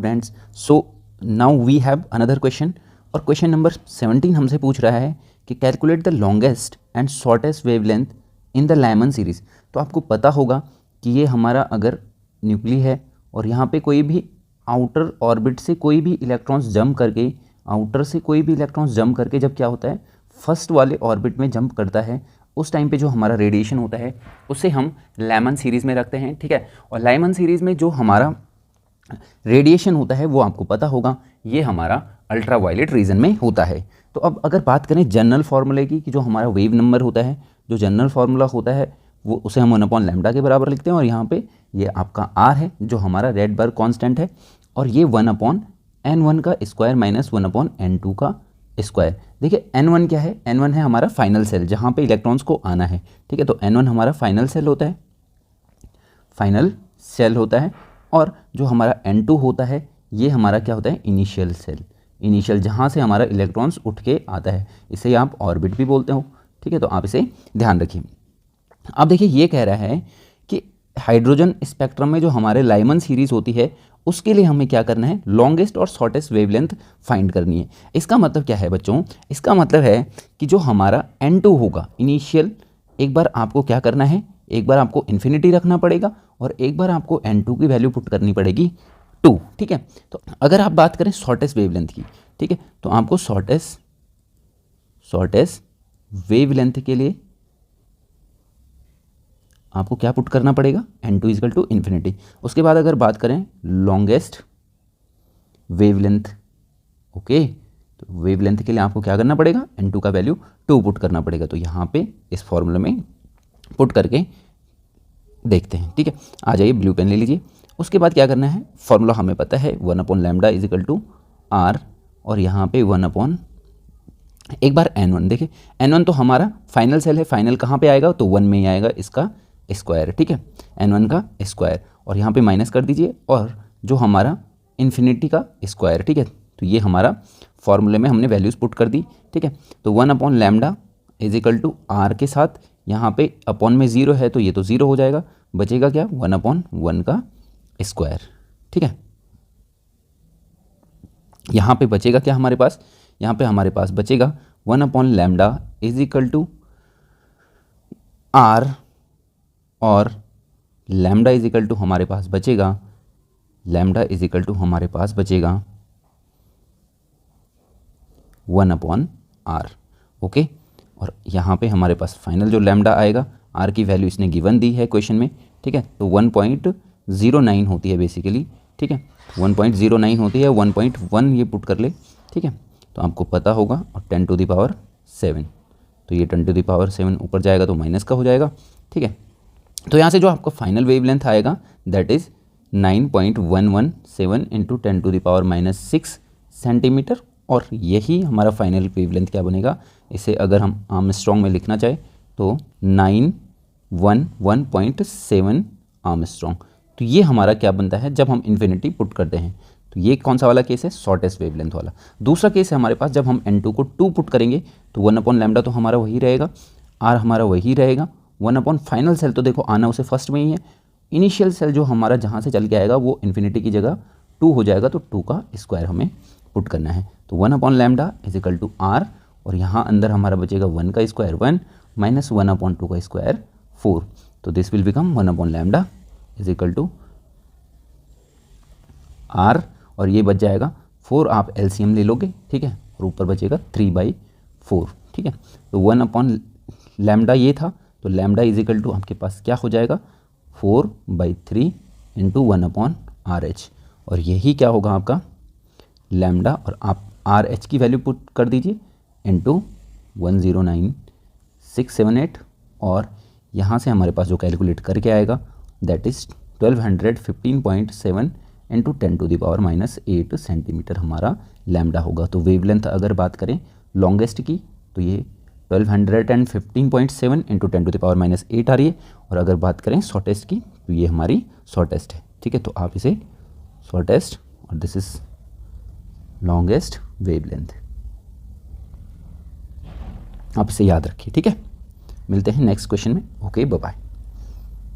Students, so now we have another question, और question number 17 हमसे पूछ रहा है कि calculate the longest and shortest wavelength in the Lyman series. तो आपको पता होगा कि ये हमारा अगर न्यूक्ली है और यहाँ पे कोई भी आउटर ऑर्बिट से कोई भी इलेक्ट्रॉन्स जंप करके, आउटर से कोई भी इलेक्ट्रॉन्स जंप करके जब क्या होता है फर्स्ट वाले ऑर्बिट में जंप करता है, उस टाइम पे जो हमारा रेडिएशन होता है उसे हम लाइमन सीरीज़ में रखते हैं, ठीक है। और लाइमन सीरीज़ में जो हमारा रेडिएशन होता है वो आपको पता होगा, ये हमारा अल्ट्रा वायलेट रीजन में होता है। तो अब अगर बात करें जनरल फार्मूले की, कि जो हमारा वेव नंबर होता है, जो जनरल फार्मूला होता है वो उसे हम 1/λ के बराबर लिखते हैं, और यहाँ पे ये आपका r है जो हमारा रेडबर्ग कांस्टेंट है, और ये 1/n1 का स्क्वायर माइनस 1/n2 का स्क्वायर। देखिए n1 क्या है, n1 है हमारा फाइनल सेल जहाँ पे इलेक्ट्रॉन्स को आना है, ठीक है। तो n1 हमारा फाइनल सेल होता है, फाइनल सेल होता है, और जो हमारा n2 होता है ये हमारा क्या होता है, इनिशियल सेल, इनिशियल जहाँ से हमारा इलेक्ट्रॉन्स उठ के आता है, इसे आप ऑर्बिट भी बोलते हो, ठीक है। तो आप इसे ध्यान रखिए। अब देखिए ये कह रहा है कि हाइड्रोजन स्पेक्ट्रम में जो हमारे लाइमन सीरीज़ होती है उसके लिए हमें क्या करना है, लॉन्गेस्ट और शॉर्टेस्ट वेवलेंथ फाइंड करनी है। इसका मतलब क्या है बच्चों, इसका मतलब है कि जो हमारा n2 होगा इनिशियल, एक बार आपको क्या करना है, एक बार आपको इन्फिनिटी रखना पड़ेगा और एक बार आपको n2 की वैल्यू पुट करनी पड़ेगी 2, ठीक है। तो अगर आप बात करें शॉर्टेस्ट वेवलेंथ की, ठीक है, तो आपको शॉर्टेस्ट वेवलेंथ के लिए आपको क्या पुट करना पड़ेगा, n2 = इन्फिनिटी। उसके बाद अगर बात करें लॉन्गेस्ट वेवलेंथ, ओके, तो वेवलेंथ के लिए आपको क्या करना पड़ेगा, n2 का वैल्यू 2 पुट करना पड़ेगा। तो यहाँ पे इस फॉर्मूले में पुट करके देखते हैं, ठीक है। आ जाइए, ब्लू पेन ले लीजिए। उसके बाद क्या करना है, फॉर्मूला हमें पता है 1/λ = r, और यहाँ पे 1 एक बार n1, देखिए n1 तो हमारा फाइनल सेल है, फाइनल कहाँ पे आएगा, तो 1 में ही आएगा, इसका स्क्वायर, ठीक है, n1 का स्क्वायर, और यहाँ पे माइनस कर दीजिए, और जो हमारा इन्फिनिटी का स्क्वायर, ठीक है। तो ये हमारा फॉर्मूले में हमने वैल्यूज़ पुट कर दी, ठीक है। तो 1/λ = r के साथ यहाँ पे अपॉन में 0 है तो ये तो 0 हो जाएगा, बचेगा क्या, 1/1 का स्क्वायर, ठीक है। यहाँ पे बचेगा क्या हमारे पास, यहाँ पे हमारे पास बचेगा 1/λ = r, और लैम्डा = हमारे पास बचेगा, लैम्डा = हमारे पास बचेगा 1/r, ओके। और यहाँ पे हमारे पास फाइनल जो लैम्डा आएगा, r की वैल्यू इसने गिवन दी है क्वेश्चन में, ठीक है। तो 1.09 होती है बेसिकली, ठीक है, 1.09 होती है, 1.1 ये पुट कर ले, ठीक है। तो आपको पता होगा, और 10⁻7, तो ये 10⁻7 ऊपर जाएगा तो माइनस का हो जाएगा, ठीक है। तो यहाँ से जो आपका फाइनल वेवलेंथ आएगा दैट इज़ 9.117 × 10⁻6 सेंटीमीटर, और यही हमारा फाइनल वेवलेंथ क्या बनेगा, इसे अगर हम आर्मस्ट्रॉन्ग में लिखना चाहे तो 911.7 आर्मस्ट्रॉन्ग। तो ये हमारा क्या बनता है जब हम इन्फिनिटी पुट करते हैं। तो ये कौन सा वाला केस है, शॉर्टेस्ट वेवलेंथ वाला। दूसरा केस है हमारे पास जब हम n2 को 2 पुट करेंगे, तो 1/λ तो हमारा वही रहेगा, r हमारा वही रहेगा, 1/ फाइनल सेल तो देखो आना उसे फर्स्ट में ही है, इनिशियल सेल जो हमारा जहाँ से चल के आएगा वो इन्फिनिटी की जगह 2 हो जाएगा, तो 2 का स्क्वायर हमें पुट करना है। तो 1/λ = r, और यहाँ अंदर हमारा बचेगा 1 का स्क्वायर 1 माइनस 1/2 का स्क्वायर 4, तो दिस विल बिकम 1/λ = r, और ये बच जाएगा 4, आप एलसीएम ले लोगे, ठीक है, और ऊपर बचेगा 3/4, ठीक है। तो 1/λ ये था, तो लैम्डा = आपके पास क्या हो जाएगा, 4/3 × 1/RH, और यही क्या होगा आपका लैम्डा, और आप RH की वैल्यू पुट कर दीजिए इंटू 109678, और यहाँ से हमारे पास जो कैलकुलेट करके आएगा दैट इज़ 1215.7 × 10⁻8 सेंटीमीटर हमारा लैम्डा होगा। तो वेवलेंथ अगर बात करें लॉन्गेस्ट की तो ये 1215.7 × 10⁻8 आ रही है, और अगर बात करें शॉर्टेस्ट की तो ये हमारी शॉर्टेस्ट है, ठीक है। तो आप इसे शॉर्टेस्ट, और दिस इज लॉन्गेस्ट वेवलेंथ, आप इसे याद रखिए, ठीक है। मिलते हैं नेक्स्ट क्वेश्चन में, ओके, बाय बाय।